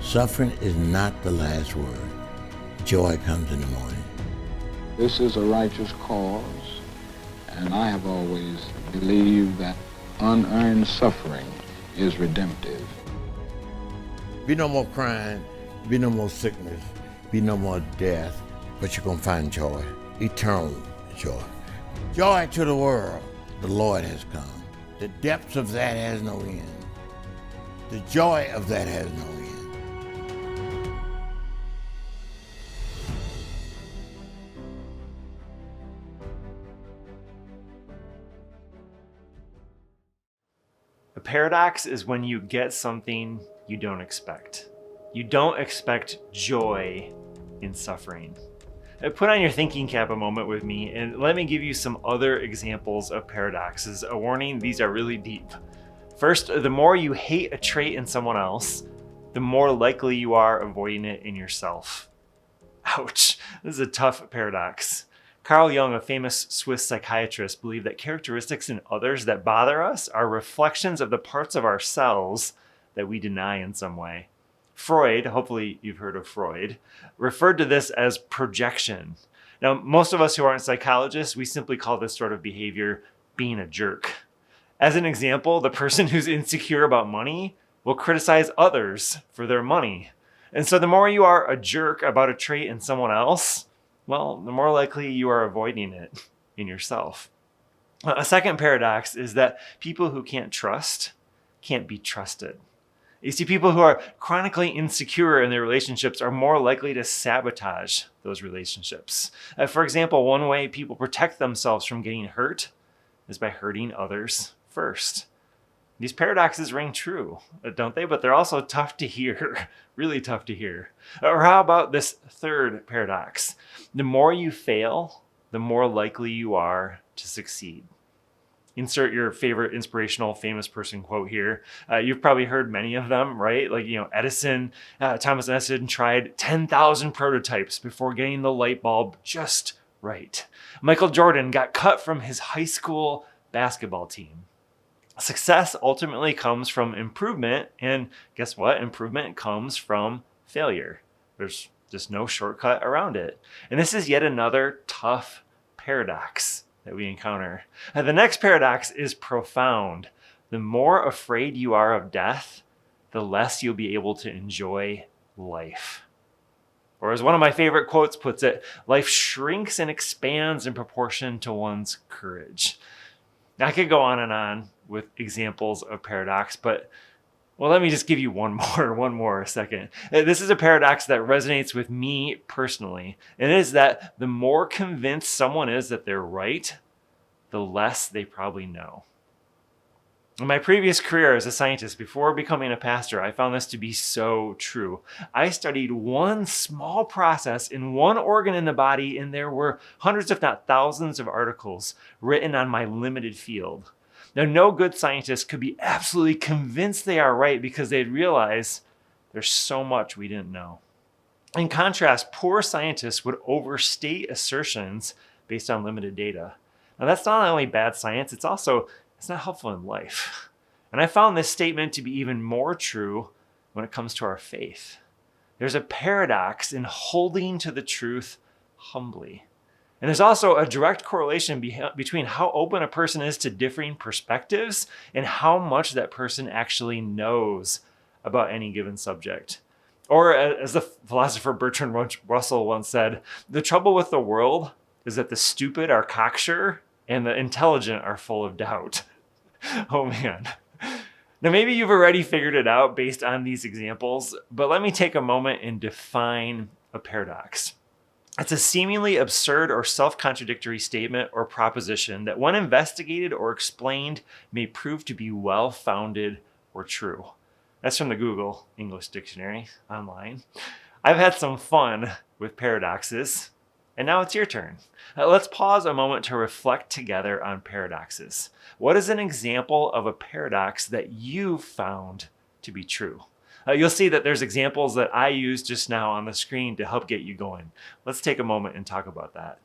Suffering is not the last word. Joy comes in the morning. This is a righteous cause, and I have always believed that unearned suffering is redemptive. Be no more crying, be no more sickness, be no more death, but you're gonna find joy, eternal joy. Joy to the world, the Lord has come. The depths of that has no end. The joy of that has no end. A paradox is when you get something you don't expect. You don't expect joy in suffering. Put on your thinking cap a moment with me and let me give you some other examples of paradoxes. A warning, these are really deep. First, the more you hate a trait in someone else, the more likely you are avoiding it in yourself. Ouch, this is a tough paradox. Carl Jung, a famous Swiss psychiatrist, believed that characteristics in others that bother us are reflections of the parts of ourselves that we deny in some way. Freud, hopefully you've heard of Freud, referred to this as projection. Now, most of us who aren't psychologists, we simply call this sort of behavior being a jerk. As an example, the person who's insecure about money will criticize others for their money. And so the more you are a jerk about a trait in someone else, well, the more likely you are avoiding it in yourself. A second paradox is that people who can't trust can't be trusted. You see, people who are chronically insecure in their relationships are more likely to sabotage those relationships. For example, one way people protect themselves from getting hurt is by hurting others first. These paradoxes ring true, don't they? But they're also tough to hear, really tough to hear. Or how about this third paradox? The more you fail, the more likely you are to succeed. Insert your favorite inspirational famous person quote here. You've probably heard many of them, right? Like, Edison, Thomas Edison tried 10,000 prototypes before getting the light bulb just right. Michael Jordan got cut from his high school basketball team. Success ultimately comes from improvement, and guess what? Improvement comes from failure. There's just no shortcut around it. And this is yet another tough paradox that we encounter. The next paradox is profound. The more afraid you are of death, the less you'll be able to enjoy life. Or as one of my favorite quotes puts it, life shrinks and expands in proportion to one's courage. Now, I could go on with examples of paradox, but let me just give you one more second. This is a paradox that resonates with me personally, and it is that the more convinced someone is that they're right, the less they probably know. In my previous career as a scientist, before becoming a pastor, I found this to be so true. I studied one small process in one organ in the body, and there were hundreds, if not thousands, of articles written on my limited field. Now, no good scientist could be absolutely convinced they are right because they'd realize there's so much we didn't know. In contrast, poor scientists would overstate assertions based on limited data. Now, that's not only bad science, it's not helpful in life. And I found this statement to be even more true when it comes to our faith. There's a paradox in holding to the truth humbly. And there's also a direct correlation between how open a person is to differing perspectives and how much that person actually knows about any given subject. Or as the philosopher Bertrand Russell once said, the trouble with the world is that the stupid are cocksure and the intelligent are full of doubt. Oh man. Now maybe you've already figured it out based on these examples, but let me take a moment and define a paradox. It's a seemingly absurd or self-contradictory statement or proposition that when investigated or explained may prove to be well-founded or true. That's from the Google English Dictionary online. I've had some fun with paradoxes, and now it's your turn. Let's pause a moment to reflect together on paradoxes. What is an example of a paradox that you found to be true? You'll see that there's examples that I used just now on the screen to help get you going. Let's take a moment and talk about that.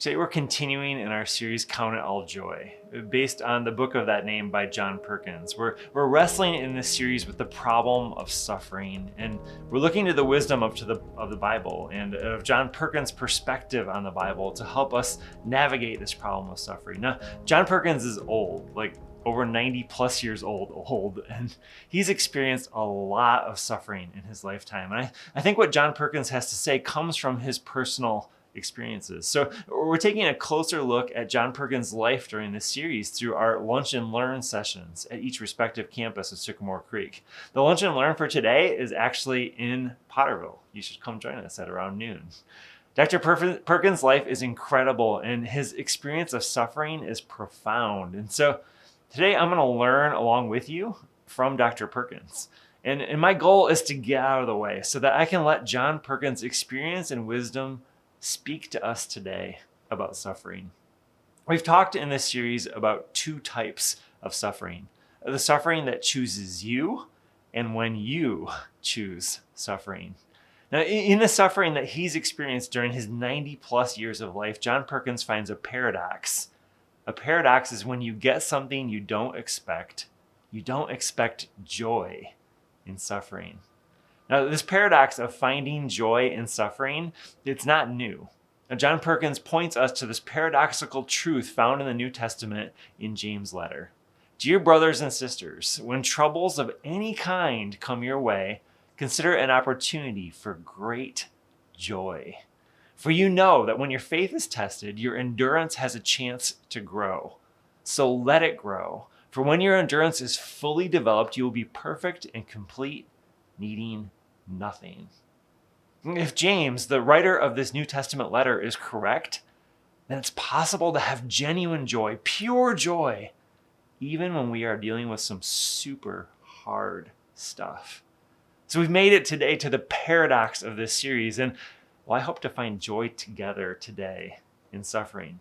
Today we're continuing in our series, Count It All Joy, based on the book of that name by John Perkins. We're wrestling in this series with the problem of suffering, and we're looking to the wisdom of the Bible and of John Perkins' perspective on the Bible to help us navigate this problem of suffering. Now, John Perkins is old, like over 90 plus years old, and he's experienced a lot of suffering in his lifetime. And I think what John Perkins has to say comes from his personal experiences. So we're taking a closer look at John Perkins' life during this series through our Lunch and Learn sessions at each respective campus of Sycamore Creek. The Lunch and Learn for today is actually in Potterville. You should come join us at around noon. Dr. Perkins' life is incredible, and his experience of suffering is profound. And so today I'm going to learn along with you from Dr. Perkins. And my goal is to get out of the way so that I can let John Perkins' experience and wisdom speak to us today about suffering. We've talked in this series about two types of suffering: the suffering that chooses you and when you choose suffering. Now, in the suffering that he's experienced during his 90 plus years of life, John Perkins finds a paradox. A paradox is when you get something you don't expect joy in suffering. Now, this paradox of finding joy in suffering, it's not new. Now, John Perkins points us to this paradoxical truth found in the New Testament in James' letter. Dear brothers and sisters, when troubles of any kind come your way, consider an opportunity for great joy. For you know that when your faith is tested, your endurance has a chance to grow. So let it grow. For when your endurance is fully developed, you will be perfect and complete, needing nothing. If James, the writer of this New Testament letter, is correct, then it's possible to have genuine joy, pure joy, even when we are dealing with some super hard stuff. So we've made it today to the paradox of this series, and I hope to find joy together today in suffering.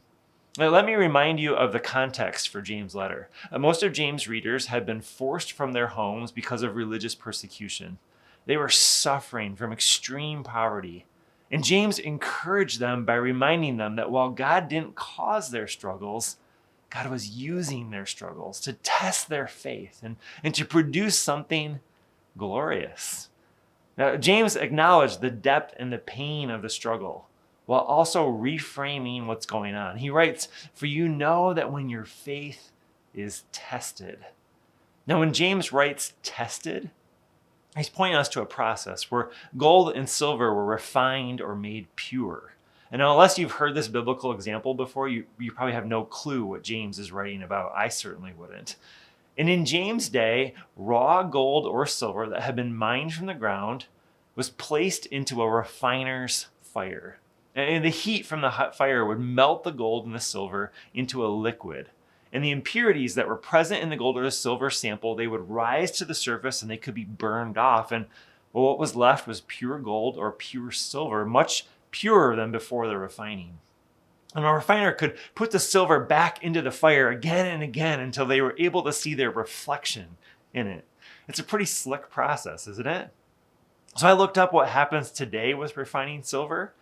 Now, let me remind you of the context for James' letter. Most of James' readers had been forced from their homes because of religious persecution. They were suffering from extreme poverty. And James encouraged them by reminding them that while God didn't cause their struggles, God was using their struggles to test their faith and to produce something glorious. Now, James acknowledged the depth and the pain of the struggle while also reframing what's going on. He writes, "For you know that when your faith is tested." Now, when James writes tested, he's pointing us to a process where gold and silver were refined or made pure. And unless you've heard this biblical example before, you probably have no clue what James is writing about. I certainly wouldn't. And in James' day, raw gold or silver that had been mined from the ground was placed into a refiner's fire. And the heat from the hot fire would melt the gold and the silver into a liquid. And the impurities that were present in the gold or the silver sample, they would rise to the surface and they could be burned off. And what was left was pure gold or pure silver, much purer than before the refining. And a refiner could put the silver back into the fire again and again until they were able to see their reflection in it. It's a pretty slick process, isn't it? So I looked up what happens today with refining silver.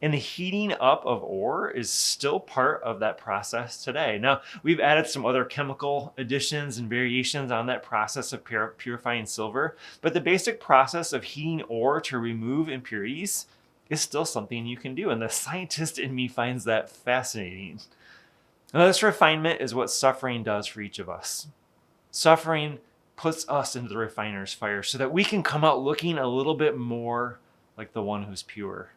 And the heating up of ore is still part of that process today. Now, we've added some other chemical additions and variations on that process of purifying silver, but the basic process of heating ore to remove impurities is still something you can do, and the scientist in me finds that fascinating. Now, this refinement is what suffering does for each of us. Suffering puts us into the refiner's fire so that we can come out looking a little bit more like the one who's pure.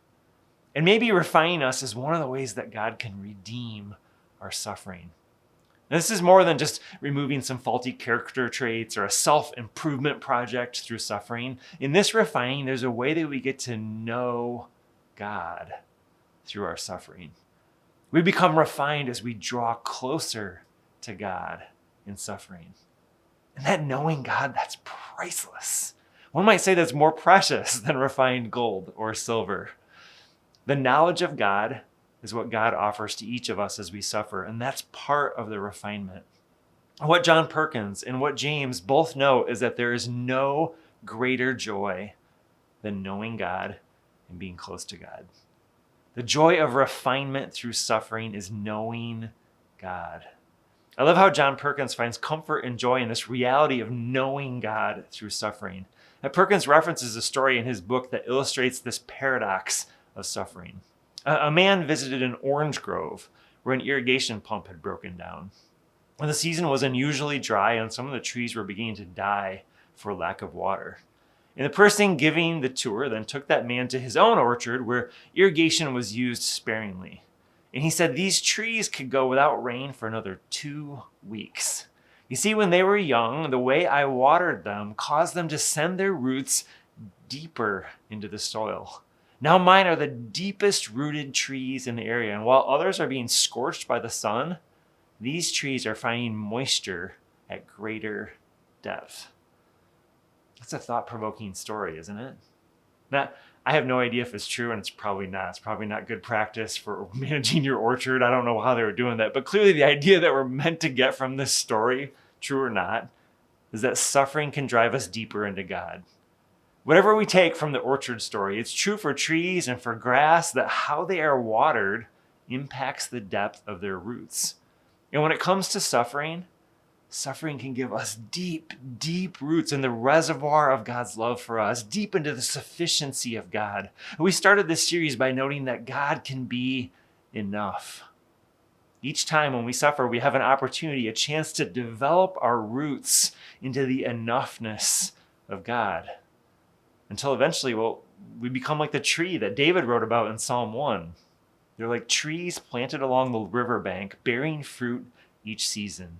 And maybe refining us is one of the ways that God can redeem our suffering. Now, this is more than just removing some faulty character traits or a self-improvement project through suffering. In this refining, there's a way that we get to know God through our suffering. We become refined as we draw closer to God in suffering. And that knowing God, that's priceless. One might say that's more precious than refined gold or silver. The knowledge of God is what God offers to each of us as we suffer, and that's part of the refinement. What John Perkins and what James both know is that there is no greater joy than knowing God and being close to God. The joy of refinement through suffering is knowing God. I love how John Perkins finds comfort and joy in this reality of knowing God through suffering. Now, Perkins references a story in his book that illustrates this paradox of suffering. A man visited an orange grove where an irrigation pump had broken down. And the season was unusually dry and some of the trees were beginning to die for lack of water. And the person giving the tour then took that man to his own orchard where irrigation was used sparingly. And he said these trees could go without rain for another 2 weeks. You see, when they were young, the way I watered them caused them to send their roots deeper into the soil. Now mine are the deepest rooted trees in the area. And while others are being scorched by the sun, these trees are finding moisture at greater depth. That's a thought-provoking story, isn't it? Now, I have no idea if it's true, and it's probably not. It's probably not good practice for managing your orchard. I don't know how they were doing that. But clearly the idea that we're meant to get from this story, true or not, is that suffering can drive us deeper into God. Whatever we take from the orchard story, it's true for trees and for grass that how they are watered impacts the depth of their roots. And when it comes to suffering, suffering can give us deep, deep roots in the reservoir of God's love for us, deep into the sufficiency of God. We started this series by noting that God can be enough. Each time when we suffer, we have an opportunity, a chance to develop our roots into the enoughness of God. Until eventually, we become like the tree that David wrote about in Psalm 1. They're like trees planted along the riverbank, bearing fruit each season.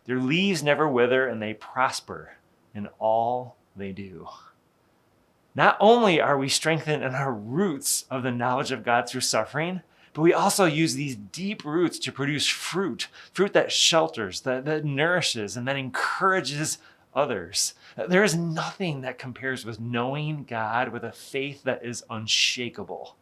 Their leaves never wither, and they prosper in all they do. Not only are we strengthened in our roots of the knowledge of God through suffering, but we also use these deep roots to produce fruit that shelters, that nourishes, and that encourages others. There is nothing that compares with knowing God with a faith that is unshakable.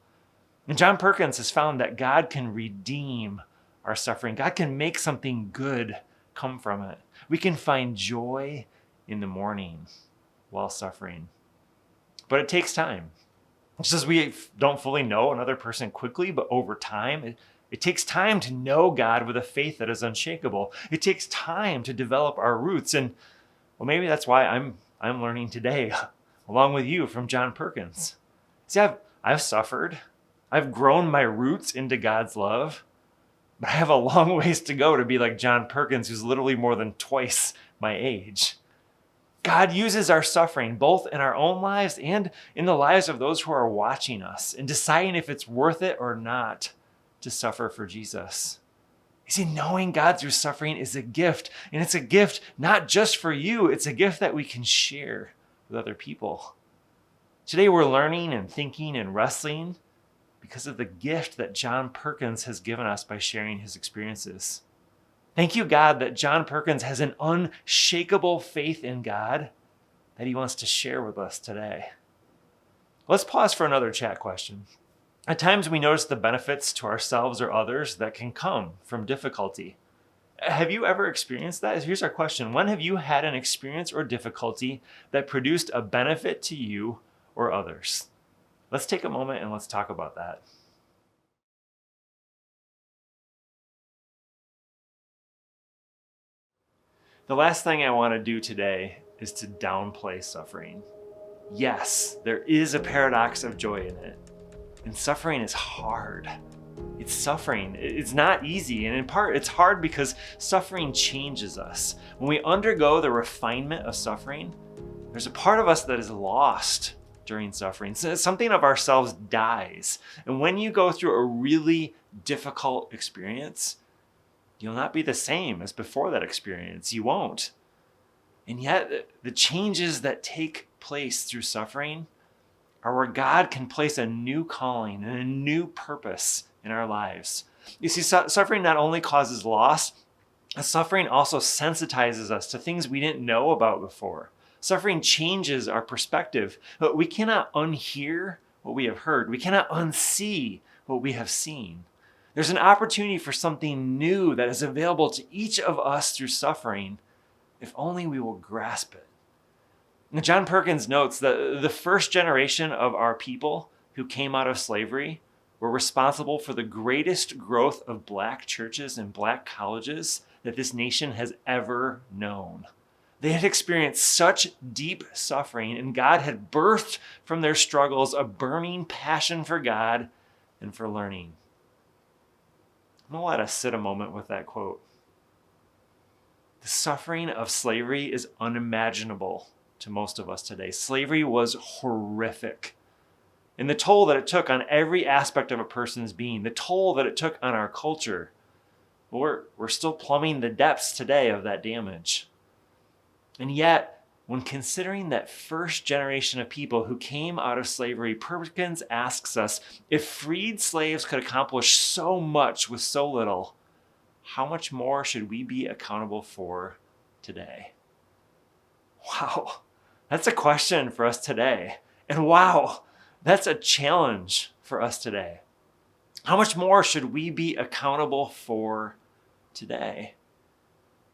And John Perkins has found that God can redeem our suffering. God can make something good come from it. We can find joy in the morning while suffering. But it takes time. Just as we don't fully know another person quickly, but over time, it takes time to know God with a faith that is unshakable. It takes time to develop our roots. And well, maybe that's why I'm learning today, along with you, from John Perkins. See, I've suffered. I've grown my roots into God's love, but I have a long ways to go to be like John Perkins, who's literally more than twice my age. God uses our suffering, both in our own lives and in the lives of those who are watching us, in deciding if it's worth it or not to suffer for Jesus. You see, knowing God through suffering is a gift, and it's a gift not just for you, it's a gift that we can share with other people. Today we're learning and thinking and wrestling because of the gift that John Perkins has given us by sharing his experiences. Thank you, God, that John Perkins has an unshakable faith in God that he wants to share with us today. Let's pause for another chat question. At times we notice the benefits to ourselves or others that can come from difficulty. Have you ever experienced that? Here's our question. When have you had an experience or difficulty that produced a benefit to you or others? Let's take a moment and let's talk about that. The last thing I want to do today is to downplay suffering. Yes, there is a paradox of joy in it. And suffering is hard. It's suffering. It's not easy. And in part, it's hard because suffering changes us. When we undergo the refinement of suffering, there's a part of us that is lost during suffering. So something of ourselves dies. And when you go through a really difficult experience, you'll not be the same as before that experience. You won't. And yet, the changes that take place through suffering are where God can place a new calling and a new purpose in our lives. You see, suffering not only causes loss, suffering also sensitizes us to things we didn't know about before. Suffering changes our perspective, but we cannot unhear what we have heard. We cannot unsee what we have seen. There's an opportunity for something new that is available to each of us through suffering, if only we will grasp it. Now, John Perkins notes that the first generation of our people who came out of slavery were responsible for the greatest growth of Black churches and Black colleges that this nation has ever known. They had experienced such deep suffering, and God had birthed from their struggles a burning passion for God and for learning. I'm going to let us sit a moment with that quote. The suffering of slavery is unimaginable to most of us today. Slavery was horrific. And the toll that it took on every aspect of a person's being, the toll that it took on our culture, we're still plumbing the depths today of that damage. And yet, when considering that first generation of people who came out of slavery, Perkins asks us, if freed slaves could accomplish so much with so little, how much more should we be accountable for today? Wow, that's a question for us today. And wow, that's a challenge for us today. How much more should we be accountable for today?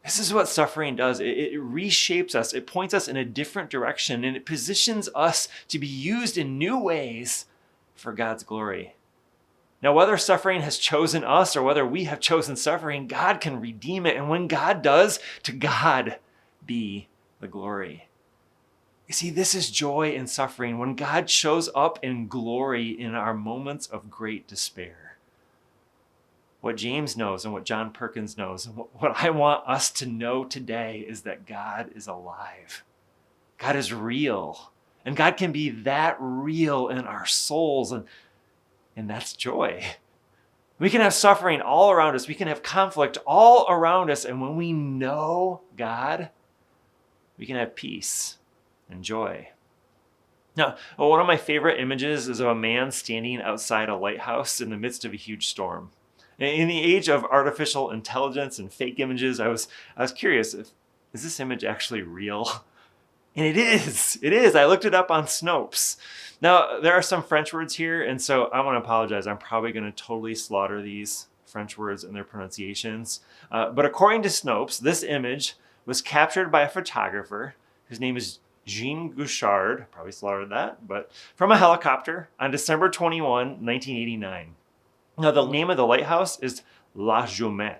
This is what suffering does. It reshapes us. It points us in a different direction, and it positions us to be used in new ways for God's glory. Now, whether suffering has chosen us or whether we have chosen suffering, God can redeem it. And when God does, to God be the glory. You see, this is joy in suffering, when God shows up in glory in our moments of great despair. What James knows and what John Perkins knows and what I want us to know today is that God is alive. God is real. And God can be that real in our souls. And that's joy. We can have suffering all around us. We can have conflict all around us. And when we know God, we can have peace and joy. Now, one of my favorite images is of a man standing outside a lighthouse in the midst of a huge storm. In the age of artificial intelligence and fake images, I was curious, is this image actually real? And it is. It is. I looked it up on Snopes. Now, there are some French words here, and so I want to apologize. I'm probably going to totally slaughter these French words and their pronunciations. But according to Snopes, this image was captured by a photographer whose name is Jean Gouchard, probably slaughtered that, but from a helicopter on December 21, 1989. Now, the name of the lighthouse is La Jument,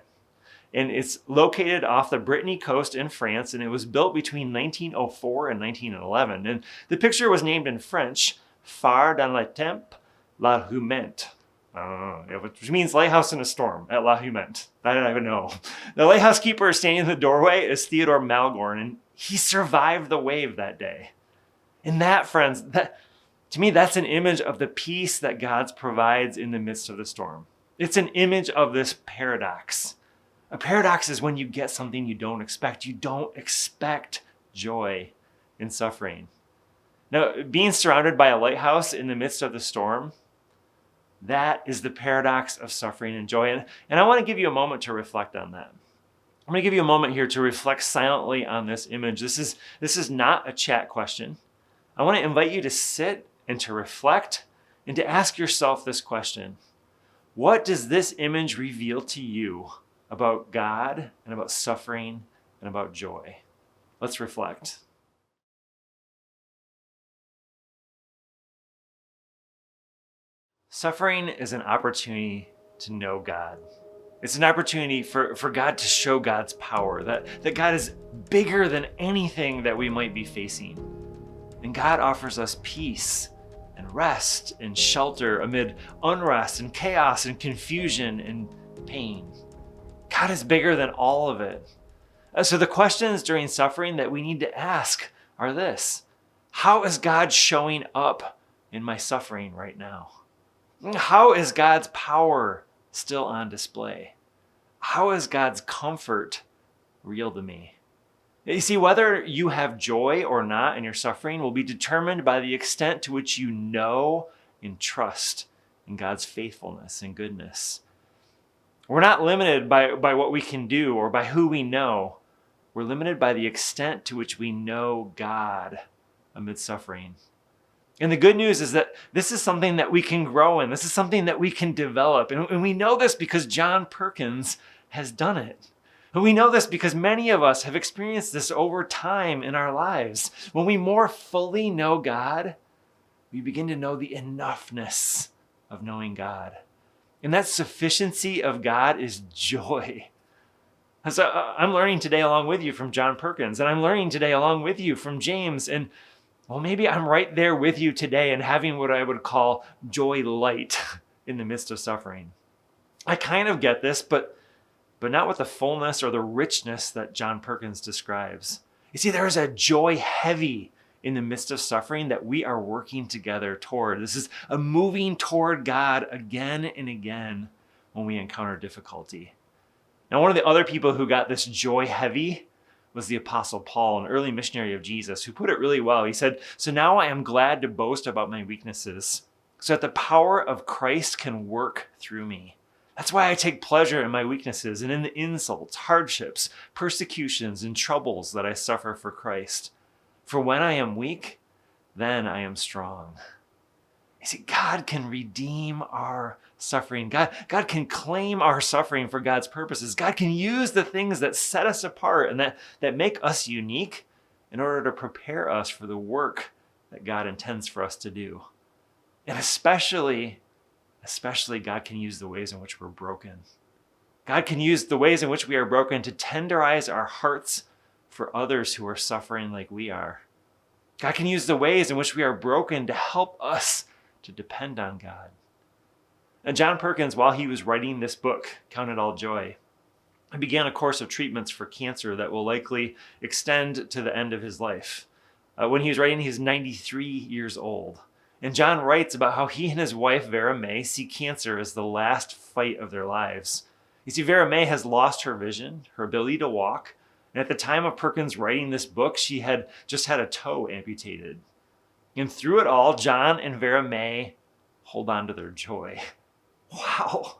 and it's located off the Brittany coast in France, and it was built between 1904 and 1911. And the picture was named in French, Phare dans le Temps, La Jument, which means lighthouse in a storm at La Jument. I don't even know. The lighthouse keeper standing in the doorway is Theodore Malgorn, and he survived the wave that day. And that, friends, to me, that's an image of the peace that God provides in the midst of the storm. It's an image of this paradox. A paradox is when you get something you don't expect. You don't expect joy in suffering. Now, being surrounded by a lighthouse in the midst of the storm, that is the paradox of suffering and joy. And I want to give you a moment to reflect on that. I'm going to give you a moment here to reflect silently on this image. This is not a chat question. I want to invite you to sit and to reflect and to ask yourself this question. What does this image reveal to you about God and about suffering and about joy? Let's reflect. Suffering is an opportunity to know God. It's an opportunity for God to show God's power, that God is bigger than anything that we might be facing. And God offers us peace and rest and shelter amid unrest and chaos and confusion and pain. God is bigger than all of it. So the questions during suffering that we need to ask are this: how is God showing up in my suffering right now? How is God's power still on display? How is God's comfort real to me? You see, whether you have joy or not in your suffering will be determined by the extent to which you know and trust in God's faithfulness and goodness. We're not limited by what we can do or by who we know. We're limited by the extent to which we know God amid suffering. And the good news is that this is something that we can grow in. This is something that we can develop. And we know this because John Perkins has done it. And we know this because many of us have experienced this over time in our lives. When we more fully know God, we begin to know the enoughness of knowing God. And that sufficiency of God is joy. So I'm learning today along with you from John Perkins, and I'm learning today along with you from James. And well, maybe I'm right there with you today and having what I would call joy light in the midst of suffering. I kind of get this, but not with the fullness or the richness that John Perkins describes. You see, there is a joy heavy in the midst of suffering that we are working together toward. This is a moving toward God again and again when we encounter difficulty. Now, one of the other people who got this joy heavy was the Apostle Paul, an early missionary of Jesus, who put it really well. He said, "So now I am glad to boast about my weaknesses, so that the power of Christ can work through me. That's why I take pleasure in my weaknesses and in the insults, hardships, persecutions, and troubles that I suffer for Christ. For when I am weak, then I am strong." You see, God can redeem our suffering. God can claim our suffering for God's purposes. God can use the things that set us apart and that make us unique in order to prepare us for the work that God intends for us to do. And especially God can use the ways in which we're broken. God can use the ways in which we are broken to tenderize our hearts for others who are suffering like we are. God can use the ways in which we are broken to help us to depend on God. And John Perkins, while he was writing this book, Count It All Joy, he began a course of treatments for cancer that will likely extend to the end of his life. When he was writing, he was 93 years old. And John writes about how he and his wife, Vera May, see cancer as the last fight of their lives. You see, Vera May has lost her vision, her ability to walk. And at the time of Perkins writing this book, she had just had a toe amputated. And through it all, John and Vera May hold on to their joy. Wow.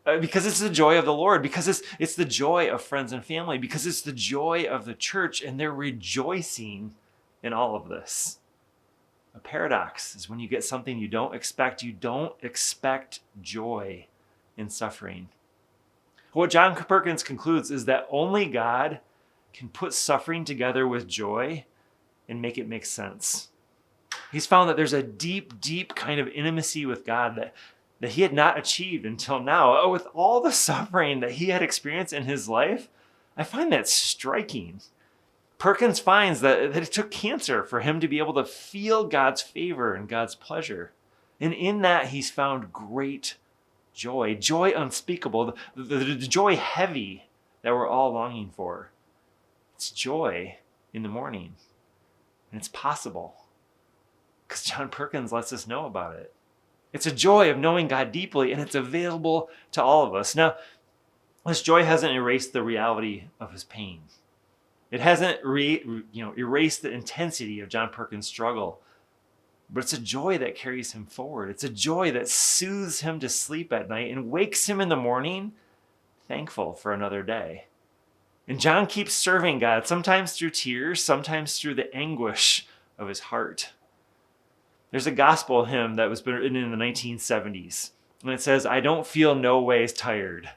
Because it's the joy of the Lord, because it's the joy of friends and family, because it's the joy of the church, and they're rejoicing in all of this. A paradox is when you get something you don't expect joy in suffering. What John Perkins concludes is that only God can put suffering together with joy and make it make sense. He's found that there's a deep, deep kind of intimacy with God that he had not achieved until now. With all the suffering that he had experienced in his life, I find that striking. Perkins finds that it took cancer for him to be able to feel God's favor and God's pleasure. And in that, he's found great joy unspeakable, the joy heavy that we're all longing for. It's joy in the morning, and it's possible because John Perkins lets us know about it. It's a joy of knowing God deeply, and it's available to all of us. Now, this joy hasn't erased the reality of his pain. It hasn't erased the intensity of John Perkins' struggle, but it's a joy that carries him forward. It's a joy that soothes him to sleep at night and wakes him in the morning thankful for another day. And John keeps serving God, sometimes through tears, sometimes through the anguish of his heart. There's a gospel hymn that was written in the 1970s, and it says, "I don't feel no ways tired."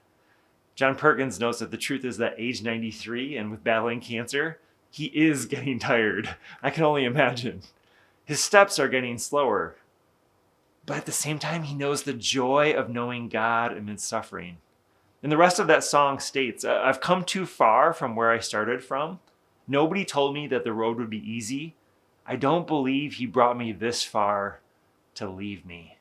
John Perkins notes that the truth is that age 93 and with battling cancer, he is getting tired. I can only imagine. His steps are getting slower. But at the same time, he knows the joy of knowing God amid suffering. And the rest of that song states, "I've come too far from where I started from. Nobody told me that the road would be easy. I don't believe he brought me this far to leave me."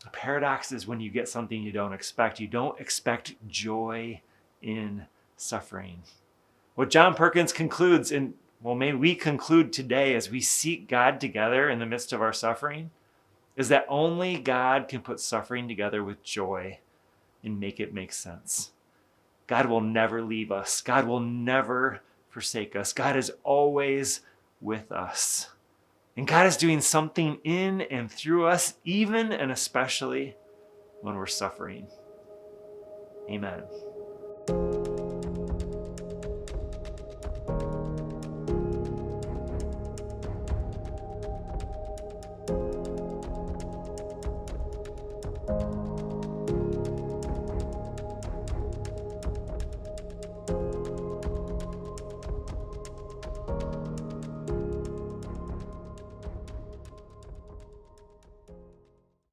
A paradox is when you get something you don't expect. You don't expect joy in suffering. What John Perkins concludes, and may we conclude today as we seek God together in the midst of our suffering, is that only God can put suffering together with joy and make it make sense. God will never leave us. God will never forsake us. God is always with us. And God is doing something in and through us, even and especially when we're suffering. Amen.